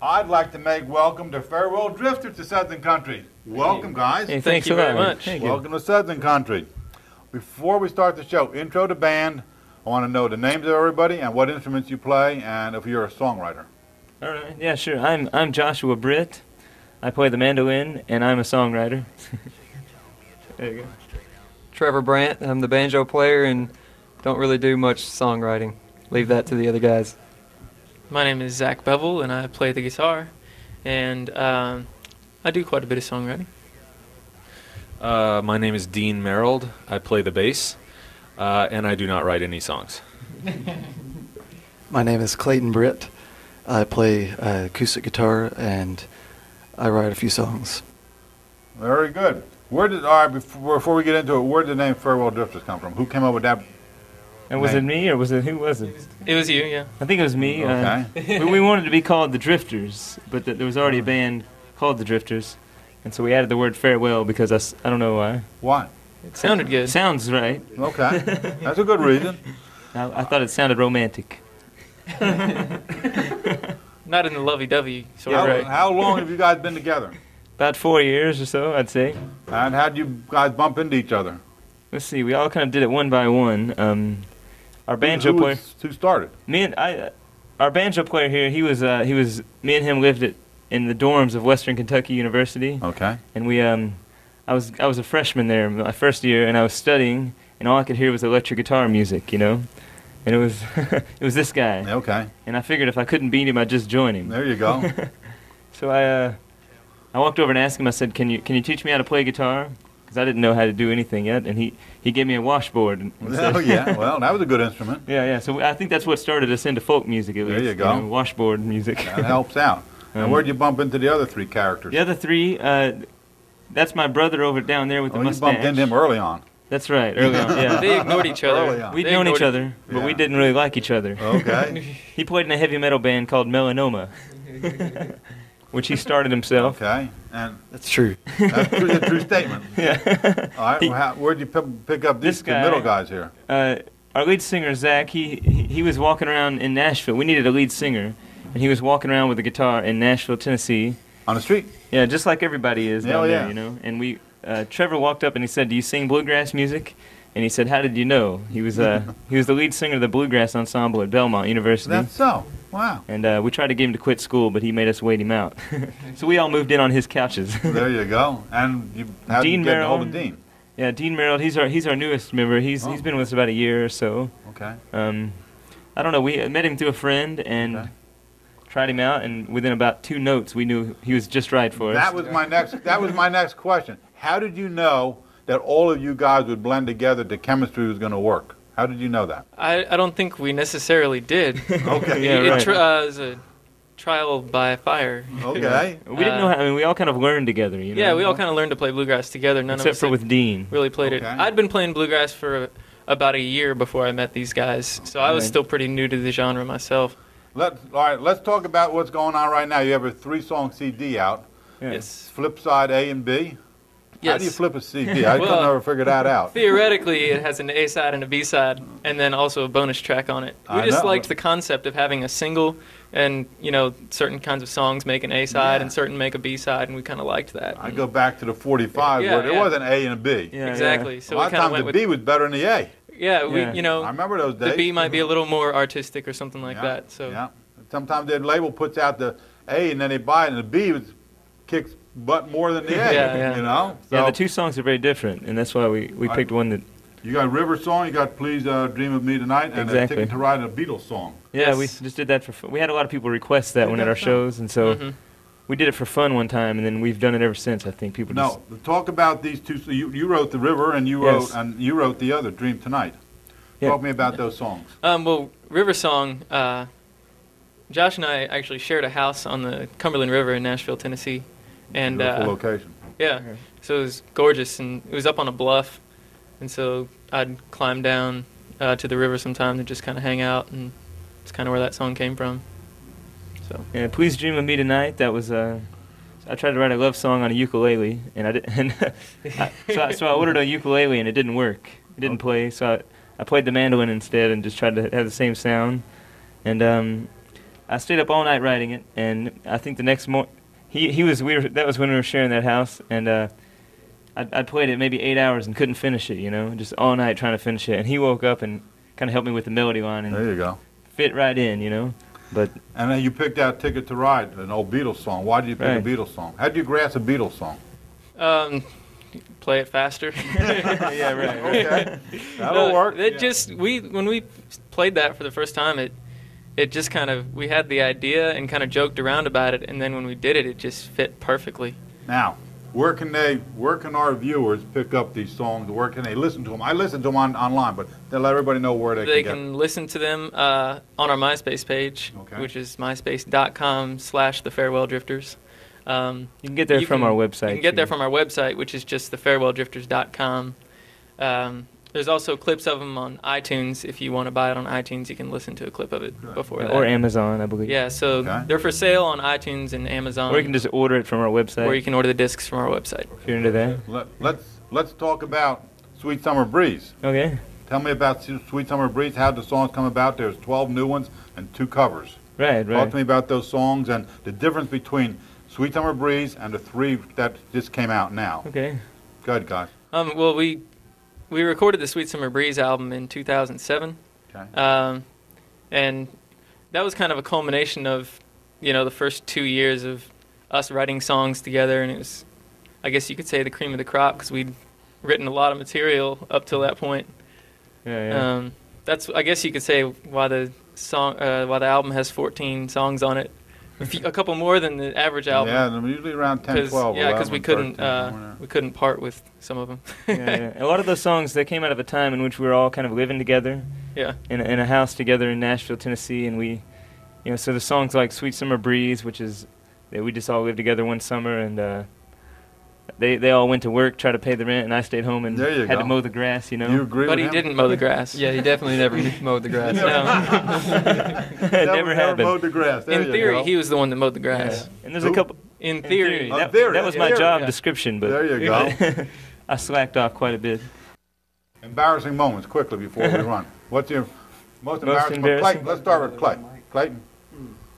I'd like to make welcome to Farewell Drifters to Sudzin Country. Welcome, guys. Hey, thank you very much. Welcome to Sudzin Country. Before we start the show, intro to band. I want to know the names of everybody and what instruments you play, and if you're a songwriter. All right. Yeah, sure. I'm Joshua Britt. I play the mandolin, and I'm a songwriter. There you go. Trevor Brandt. I'm the banjo player and don't really do much songwriting. Leave that to the other guys. My name is Zach Bevel, and I play the guitar, and I do quite a bit of songwriting. My name is Dean Merrill. I play the bass, and I do not write any songs. My name is Clayton Britt. I play acoustic guitar, and I write a few songs. Very good. Before we get into it, where did the name Farewell Drifters come from? Who came up with that? And was it me, or who was it? It was you, yeah. I think it was me. Okay. We wanted to be called the Drifters, but there was already a band called the Drifters, and so we added the word farewell because I don't know why. Why? It sounded good. Sounds right. Okay. That's a good reason. I thought it sounded romantic. Not in the lovey-dovey sort of way. How long have you guys been together? About 4 years or so, I'd say. And how'd you guys bump into each other? Let's see. We all kind of did it one by one. Our banjo player. Who started? Our banjo player here. He was. Me and him lived in the dorms of Western Kentucky University. Okay. And we. I was a freshman there my first year, and I was studying, and all I could hear was electric guitar music, and it was it was this guy. Okay. And I figured if I couldn't beat him, I'd just join him. There you go. So I walked over and asked him. I said, "Can you teach me how to play guitar?" Because I didn't know how to do anything yet, and he gave me a washboard. And Oh yeah, well that was a good instrument. Yeah. So I think that's what started us into folk music at least. There you go. Washboard music. That helps out. And where'd you bump into the other three characters? The other three, that's my brother over down there with the mustache. You bumped into him early on. That's right, early on. Yeah. They ignored each other. Early on. We'd known each other, but we didn't really like each other. Okay. He played in a heavy metal band called Melanoma, which he started himself. Okay. And That's true. that's a true statement. Yeah. All right. Well, where'd you pick up these two middle guys here? Our lead singer, Zach, he was walking around in Nashville. We needed a lead singer, and he was walking around with a guitar in Nashville, Tennessee. On the street? Yeah, just like everybody is down yeah. there, And Trevor walked up and he said, "Do you sing bluegrass music?" And he said, "How did you know?" He was the lead singer of the bluegrass ensemble at Belmont University. That's so. Wow. And we tried to get him to quit school, but he made us wait him out. So we all moved in on his couches. There you go. And how did you get hold of Dean? Yeah, Dean Merrill. He's our newest member. He's been with us about a year or so. Okay. I don't know. We met him through a friend and tried him out, and within about 2 notes, we knew he was just right for us. That was my next question. How did you know that all of you guys would blend together? The chemistry was going to work. How did you know that? I don't think we necessarily did. Okay. Yeah, right. It was a trial by fire. Okay. We didn't know how. I mean, we all kind of learned together. Yeah, we all kind of learned to play bluegrass together. None except of us for with Dean. really played it. Okay. I'd been playing bluegrass for about a year before I met these guys, so I was still pretty new to the genre myself. All right, let's talk about what's going on right now. You have a 3-song CD out. Yeah. Yes. Flip side A and B. Yes. How do you flip a CD? I couldn't ever figure that out. Theoretically, it has an A side and a B side, and then also a bonus track on it. We I just know. liked the concept of having a single, and certain kinds of songs make an A side and certain make a B side, and we kind of liked that. I go back to the 45 where there was an A and a B. Yeah, Exactly. yeah. So A lot we of kind of times went the with B was better than the A. yeah. We Yeah. I remember those days. the B might be a little more artistic or something like that. So Yeah. Sometimes their label puts out the A and then they buy it, and the B kicks butt more than the A. Yeah. You know. Yeah, So the 2 songs are very different, and that's why we picked one that. you got River Song, you got Please Dream of Me Tonight, and Exactly. Ticket to Ride, a Beatles song. Yeah, Yes. we just did that for fun. We had a lot of people request that one at our shows, and so we did it for fun one time, and then we've done it ever since. I think people just. No, talk about these two. So you wrote the River, and you wrote the other Dream Tonight. Yeah. Talk me about those songs. Well, River Song, Josh and I actually shared a house on the Cumberland River in Nashville, Tennessee. And Beautiful location. yeah, so it was gorgeous, and it was up on a bluff, and so I'd climb down to the river sometime to just kind of hang out, and it's kind of where that song came from. So Yeah, Please Dream of Me Tonight. That was I tried to write a love song on a ukulele, and I did, and so I ordered a ukulele, and it didn't work. It didn't play, so I played the mandolin instead, and just tried to have the same sound. And I stayed up all night writing it, and I think the next morning, that was when we were sharing that house, and I played it maybe 8 hours and couldn't finish it, just all night trying to finish it. And he woke up and kind of helped me with the melody line, and There you go. fit right in. But And then you picked out Ticket to Ride, an old Beatles song. Why did you pick Right. a Beatles song? How did you grasp a Beatles song? Play it faster. yeah, right. Okay. That'll No, work. It just when we played that for the first time, it just kind of, we had the idea and kind of joked around about it, and then when we did it, it just fit perfectly. Now, where can our viewers pick up these songs? Where can they listen to them? I listen to them online, but they'll let everybody know where They can can listen to them on our MySpace page, Okay. which is myspace.com/thefarewelldrifters. You can get there from our website. You can get there too. from our website, which is just thefarewelldrifters.com. There's also clips of them on iTunes. If you want to buy it on iTunes, you can listen to a clip of it before that. Or Amazon, I believe. Yeah, so Okay. they're for sale on iTunes and Amazon. Or you can just order it from our website. or you can order the discs from our website. if you're into that. Let's talk about Sweet Summer Breeze. Okay. Tell me about Sweet Summer Breeze. How did the songs come about? There's 12 new ones and 2 covers. Right, Talk right. to me about those songs and the difference between Sweet Summer Breeze and the 3 that just came out now. Okay. Go ahead, guys. Well, we recorded the Sweet Summer Breeze album in 2007. Okay. And that was kind of a culmination of, the first 2 years of us writing songs together, and it was, I guess you could say, the cream of the crop, because we'd written a lot of material up till that point. Yeah, yeah. That's, I guess you could say, why the album has 14 songs on it, a couple more than the average album. Yeah, they're usually around 10, 12, Yeah, because 11, 13, we couldn't part with some of them. Yeah, yeah. A lot of those songs, they came out of a time in which we were all kind of living together Yeah. in a house together in Nashville, Tennessee, and we, so the songs like Sweet Summer Breeze, which is that we just all lived together one summer, and they all went to work, tried to pay the rent, and I stayed home and There you had go. to mow the grass, You agree But with he him? didn't mow the grass. Yeah, he definitely never mowed the grass. No. Never happened. mowed the grass. There In you theory, go. he was the one that mowed the grass. And there's Who? a couple. In theory. That, theory, that was yeah. my job Yeah. description, but There you go. I slacked off quite a bit. Embarrassing moments, quickly, before we run. What's your most embarrassing moment? embarrassing? Clayton, let's start with Clayton. Clayton?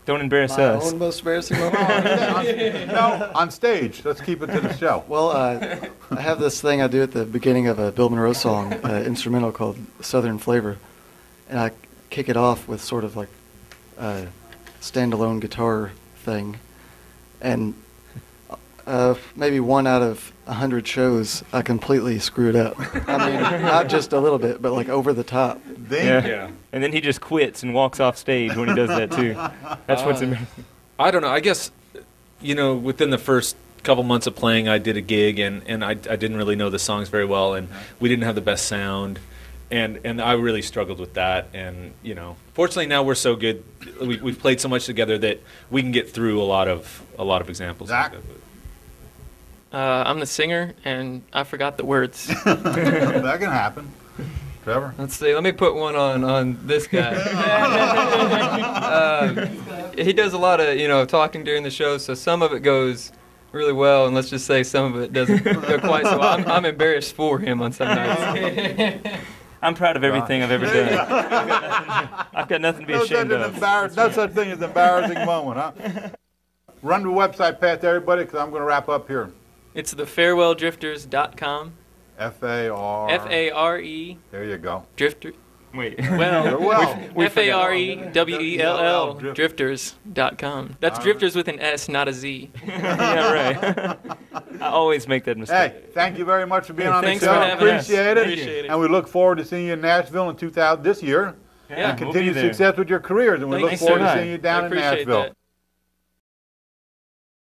Don't embarrass My us. own most embarrassing moment? No, on stage. Let's keep it to the show. Well, I have this thing I do at the beginning of a Bill Monroe song, instrumental called Southern Flavor, and I kick it off with sort of like a standalone guitar thing, and maybe 1 out of 100 shows I completely screw it up. I mean, not just a little bit, but like over the top. Then, Yeah. And then he just quits and walks off stage when he does that too. That's what's embarrassing. I don't know. I guess, within the first couple months of playing, I did a gig, and I didn't really know the songs very well, and we didn't have the best sound, and I really struggled with that. And fortunately now we're so good. We've played so much together that we can get through a lot of examples. Zach? I'm the singer, and I forgot the words. that can happen. Trevor? Let's see. Let me put one on this guy. He does a lot of talking during the show, so some of it goes really well, and let's just say some of it doesn't go quite so well. I'm embarrassed for him on some nights. I'm proud of everything I've ever done. I've got nothing to be ashamed of. No such thing as embarrassing moment, huh? Run the website past everybody, because I'm going to wrap up here. It's thefarewelldrifters.com. F-A-R. F-A-R-E There you go. drifter. Wait. Well, F-A-R-E-W-E-L-L drifters.com. That's All drifters with an S, not a Z. Yeah, right. I always make that mistake. hey, thank you very much for being on the Thanks show. for having us. Appreciate it. Appreciate it. And we look forward to seeing you in Nashville in 2000 this year. Yeah, And we'll continued be there. success with your careers. And we look Thanks forward so to much. seeing you down I in appreciate Nashville. that.